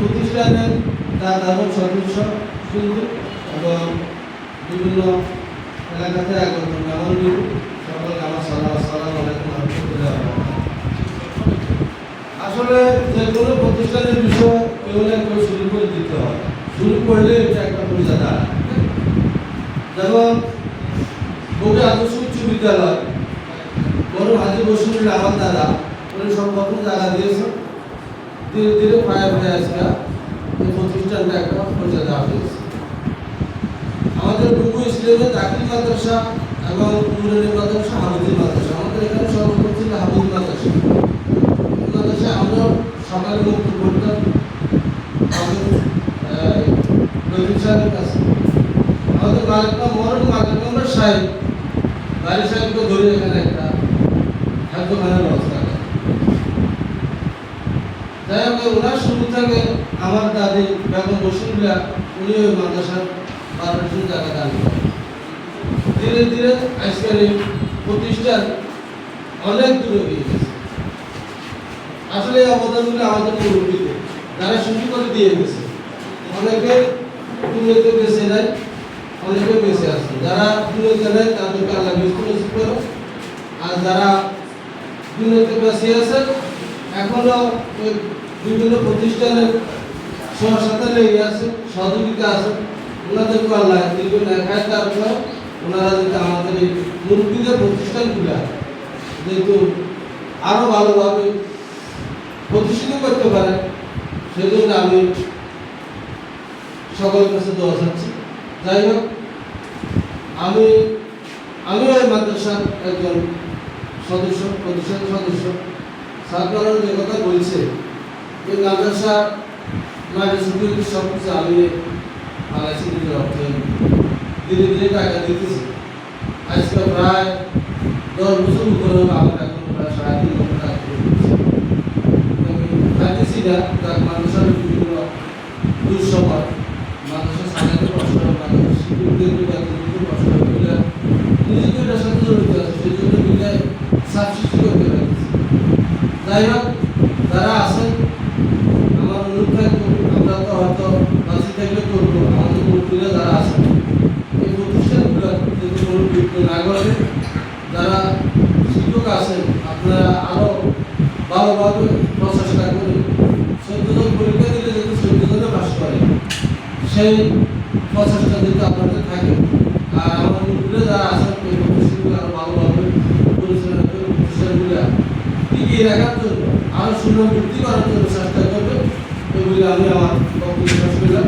প্রতিষ্ঠানের দাদক সদস্য এবং বিভিন্ন এলাকাতে আগত মেহমানবৃন্দ সকলকে আমার সালাম আলাইকুম রহমতুল্লাহ। আসলে যে কোনো প্রতিষ্ঠানের বিষয় কেউ না কেউ শুরু করে দিতে হয়, শুরু করলে এটা একটা মর্যাদা। যেমন বগুড়া আদর্শ উচ্চ বিদ্যালয় বড় হাজি বসুর আমার দাদা উনি সর্বপ্রথম জায়গা দিয়েছে, ধীরে ধীরে পায়ে পায়ে আজকে এই প্রতিষ্ঠানটা একটা মর্যাদা হয়েছে। আমাদের ডুবু ইসলামের দাখিল মাদ্রাসা এবং নুরানি মাদ্রাসা, হাফিজি মাদ্রাসা, আমাদের এখানে সর্বপ্রথম ছিল হাফিজি মাদ্রাসা। মাদ্রাসায় আমরা সকালে মুক্ত করতাম নবীন সাহেবের কাছে। আমাদের মালিক সাহেব বাড়ি সাহেবকে ধরে এখানে একটা খাদ্যখানার ব্যবস্থা করে। যাই হোক, ওনার শুরু থেকে আমার দাদি বেগম বসুল্লা উনি ওই মাদ্রাসার পারমিশন জায়গা দান করেন। ধীরে ধীরে আজকের এই প্রতিষ্ঠান অনেক দূরে হয়ে গেছে। আসলে এই অবদানগুলো আমাদের মুরব্বীদের যারা শুরু করে দিয়ে গেছে, অনেকে দুনিয়াতে বেঁচে নেয়, অনেকে বেঁচে আছে। যারা দুনিয়াতে নেয় তাদেরকে আল্লাহ বিস্তৃত করে, আর যারা দুনিয়াতে বেঁচে আছে এখনো ওই বিভিন্ন প্রতিষ্ঠানের সাথে লেগে আছে, সহযোগিতা আছে, ওনাদেরকে আল্লাহ দীর্ঘ নেখায়। তারপর ওনারা যাতে আমাদের এই মুরব্বীদের প্রতিষ্ঠানগুলো যেহেতু আরো ভালোভাবে প্রতিষ্ঠিত করতে পারে, সেজন্য আমি সকলের কাছে দোয়া চাচ্ছি। যাই হোক, আমি ওই মাদ্রাসার একজন সদস্য, প্রতিষ্ঠান সদস্য। সরকার যে কথা বলছে এই মাদ্রাসা সিকিউরিটি সব কিছু আমি বাংলাদেশি নিজের অর্থে ধীরে ধীরে টাকা দিতেছি। আজকে প্রায় 10 বছর উপরে আমার এখন প্রায় 3.5 লক্ষ টাকা দিচ্ছি না। তার মাদ্রাসার বিভিন্ন দুঃসময় মাদ্রাসা সাজাতে কষ্ট হয়, মাদ্রাসা সিকিউরিটির কষ্ট হয়, নিজেকে এটার সাথে জড়িত আছে, সেই জন্য মিলে সাবসিডি করতে পারছি। যাই হোক, যারা আছেন আমার অনুরোধ থাকবো, আমরা তো হয়তো বাঁচি থাকলে করবো, আমাদের মুরব্বীরা যারা আছেন এই প্রতিষ্ঠানগুলো যদি কোনো বিঘ্ন না ঘটে, যারা শিক্ষক আছেন আপনারা আরো ভালোভাবে প্রচেষ্টা করে 14 জন পরীক্ষা দিলে যদি 14 জনে পাস করে, সেই প্রচেষ্টা যদি আপনাদের থাকে। আর আমার মুরব্বীরা যারা আছেন এই প্রতিষ্ঠানগুলো আরো ভালোভাবে পরিচালনা করে প্রতিষ্ঠানগুলো টিকিয়ে রাখার জন্য, আরো সুনাম বৃদ্ধি করার জন্য চেষ্টা করবে। এগুলি আমি আমার বক্তব্য শেষ করলাম।